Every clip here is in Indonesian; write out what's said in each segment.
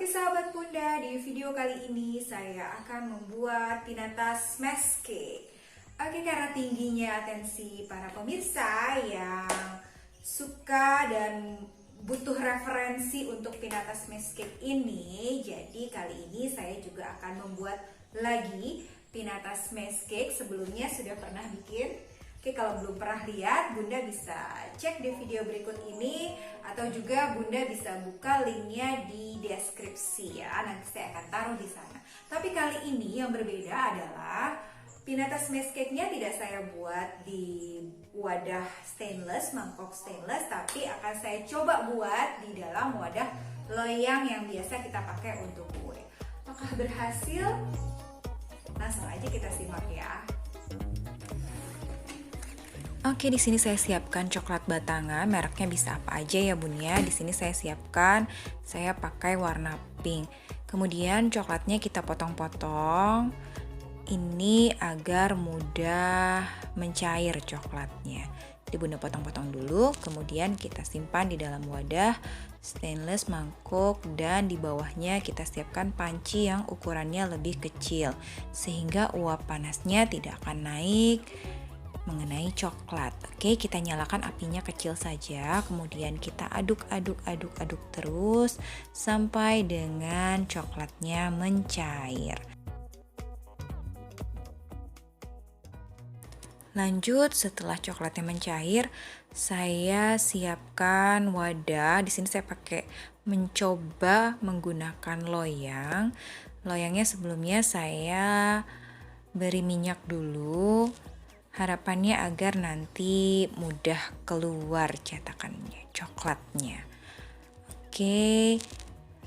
Oke sahabat Bunda, di video kali ini saya akan membuat pinata smash cake. Oke, karena tingginya atensi para pemirsa yang suka dan butuh referensi untuk pinata smash cake ini, jadi kali ini saya juga akan membuat lagi pinata smash cake. Sebelumnya sudah pernah bikin. Oke, kalau belum pernah lihat, Bunda bisa cek di video berikut ini atau juga Bunda bisa buka linknya di deskripsi ya. Nanti saya akan taruh di sana. Tapi kali ini yang berbeda adalah pinata smash cake-nya tidak saya buat di wadah stainless, mangkok stainless, tapi akan saya coba buat di dalam wadah loyang yang biasa kita pakai untuk kue. Apakah berhasil? Langsung aja kita simak ya. Oke, di sini saya siapkan coklat batangan, mereknya bisa apa aja ya Bun ya. Di sini saya siapkan, saya pakai warna pink. Kemudian coklatnya kita potong-potong. Ini agar mudah mencair coklatnya. Jadi Bunda potong-potong dulu, kemudian kita simpan di dalam wadah stainless mangkuk dan di bawahnya kita siapkan panci yang ukurannya lebih kecil sehingga uap panasnya tidak akan naik mengenai coklat. Oke, kita nyalakan apinya kecil saja, kemudian kita aduk terus sampai dengan coklatnya mencair. Lanjut, setelah coklatnya mencair, saya siapkan wadah. Di sini saya pakai mencoba menggunakan loyang. Loyangnya sebelumnya saya beri minyak dulu. Harapannya agar nanti mudah keluar cetakannya, coklatnya. Oke,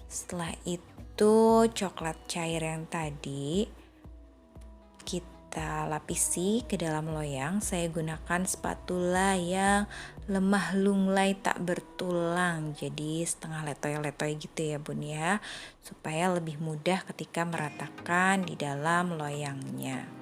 setelah itu coklat cair yang tadi kita lapisi ke dalam loyang. Saya gunakan spatula yang lemah lunglai tak bertulang, jadi setengah letoy-letoy gitu ya Bun ya, supaya lebih mudah ketika meratakan di dalam loyangnya.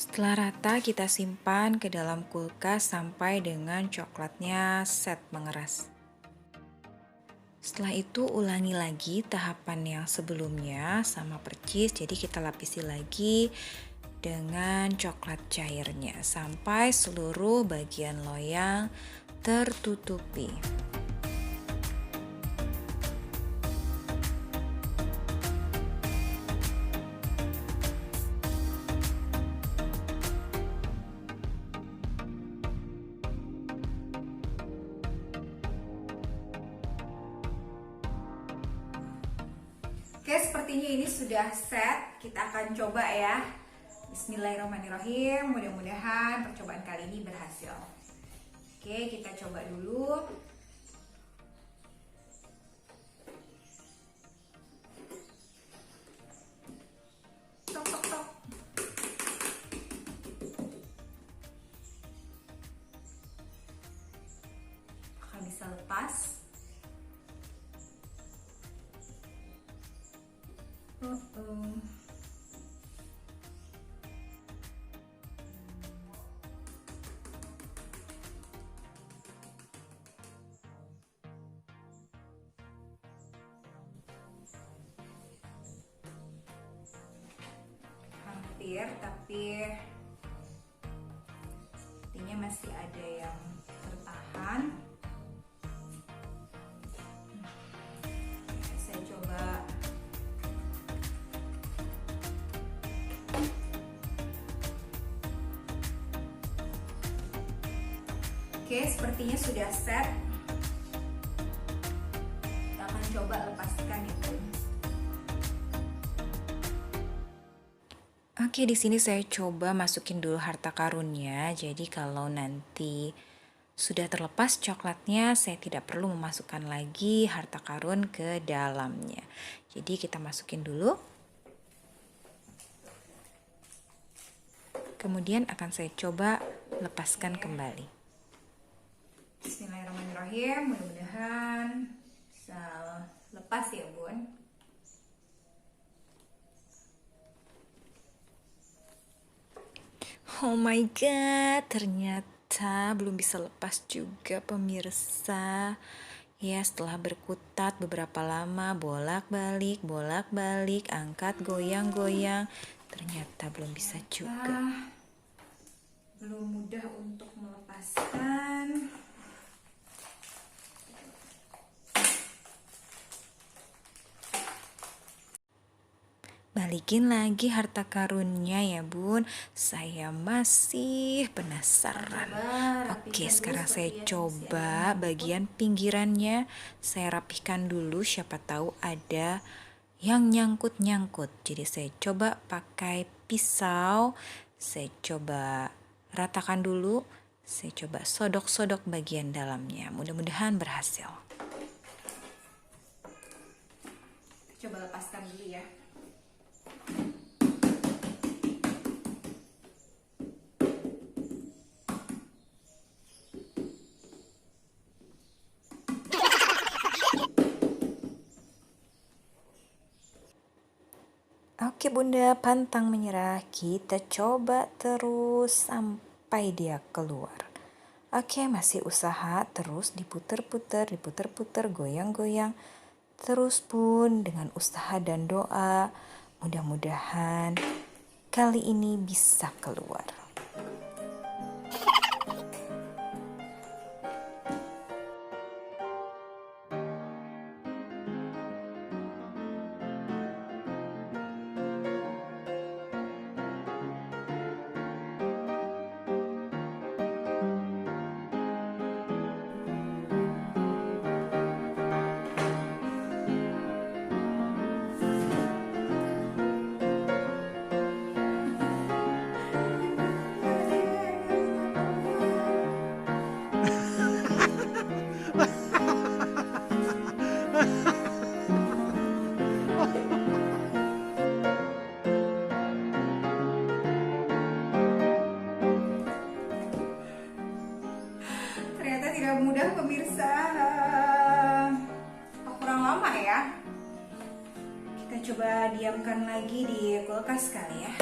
Setelah rata, kita simpan ke dalam kulkas sampai dengan coklatnya set mengeras. Setelah itu ulangi lagi tahapan yang sebelumnya sama percis, jadi kita lapisi lagi dengan coklat cairnya sampai seluruh bagian loyang tertutupi. Oke, sepertinya ini sudah set. Kita akan coba ya. Bismillahirrahmanirrahim. Mudah-mudahan percobaan kali ini berhasil. Oke, kita coba dulu. Tok, tok, tok. Apakah bisa lepas? Hampir, tapi sepertinya masih ada yang tertahan. Saya coba. Oke, sepertinya sudah set. Kita akan coba lepaskan itu. Oke, di sini saya coba masukin dulu harta karunnya. Jadi kalau nanti sudah terlepas coklatnya, saya tidak perlu memasukkan lagi harta karun ke dalamnya. Jadi kita masukin dulu. Kemudian akan saya coba lepaskan kembali. Bismillahirrahmanirrahim. Mudah-mudahan bisa lepas ya Bun. Oh my god, ternyata belum bisa lepas juga pemirsa. Ya, setelah berkutat beberapa lama, bolak-balik, angkat, goyang-goyang, ternyata belum bisa juga. Belum mudah untuk melepaskan. Balikin lagi harta karunnya ya Bun. Saya masih penasaran. Oke, sekarang saya coba bagian pinggirannya. Saya rapihkan dulu, siapa tahu ada yang nyangkut-nyangkut. Jadi saya coba pakai pisau. Saya coba ratakan dulu. Saya coba sodok-sodok bagian dalamnya. Mudah-mudahan berhasil. Coba lepaskan dulu ya. Oke Bunda, pantang menyerah. Kita coba terus sampai dia keluar. Oke, masih usaha terus diputer-puter, goyang-goyang. Terus Bun, dengan usaha dan doa, mudah-mudahan kali ini bisa keluar. Ternyata tidak mudah pemirsa. Kurang lama ya. Kita coba diamkan lagi di kulkas kali ya.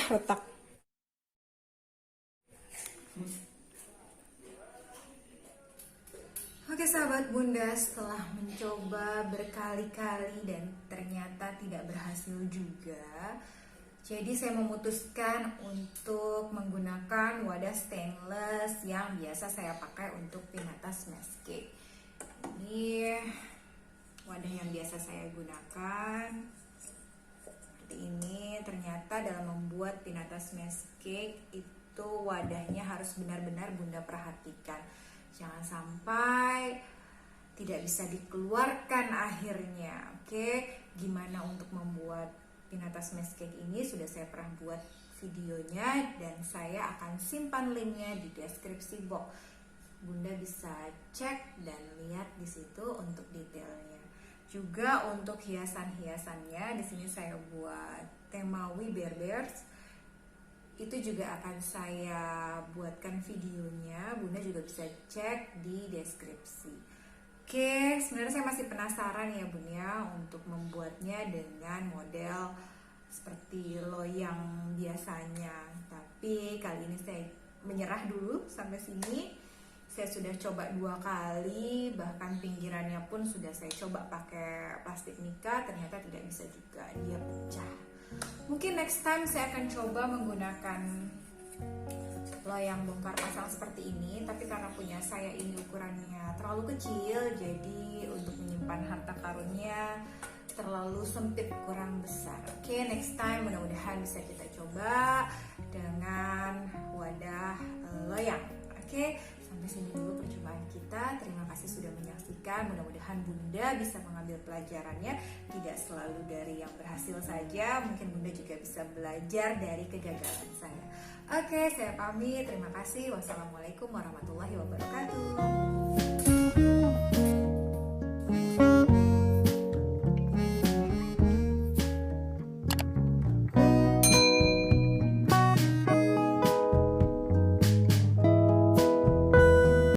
Retak. Oke sahabat Bunda, setelah mencoba berkali-kali dan ternyata tidak berhasil juga, jadi saya memutuskan untuk menggunakan wadah stainless yang biasa saya pakai untuk pinatas smash cake. Ini wadah yang biasa saya gunakan. Seperti ini. Ternyata dalam membuat pinatas smash cake itu wadahnya harus benar-benar Bunda perhatikan. Jangan sampai tidak bisa dikeluarkan akhirnya. Oke, gimana untuk membuat pinatas smash cake ini sudah saya pernah buat videonya dan saya akan simpan linknya di deskripsi box. Bunda bisa cek dan lihat di situ untuk detailnya. Juga untuk hiasan-hiasannya, di sini saya buat tema We Bear Bears. Itu juga akan saya buatkan videonya. Bunda juga bisa cek di deskripsi. Oke, sebenarnya saya masih penasaran ya Bun ya untuk membuatnya dengan model seperti loyang biasanya. Tapi kali ini saya menyerah dulu sampai sini. Saya sudah coba 2 kali, bahkan pinggirannya pun sudah saya coba pakai plastik mica, ternyata tidak bisa juga, dia pecah. Mungkin next time saya akan coba menggunakan loyang bongkar pasang seperti ini, tapi karena punya saya ini ukurannya terlalu kecil, jadi untuk menyimpan harta karunnya terlalu sempit, kurang besar. Oke, next time mudah-mudahan bisa kita coba dengan wadah loyang. Oke, sampai sini dulu percobaan kita. Terima kasih sudah menyaksikan. Mudah-mudahan Bunda bisa mengambil pelajarannya, tidak selalu dari yang berhasil saja. Mungkin Bunda juga bisa belajar dari kegagalan saya. Oke, saya pamit. Terima kasih. Wassalamualaikum warahmatullahi wabarakatuh.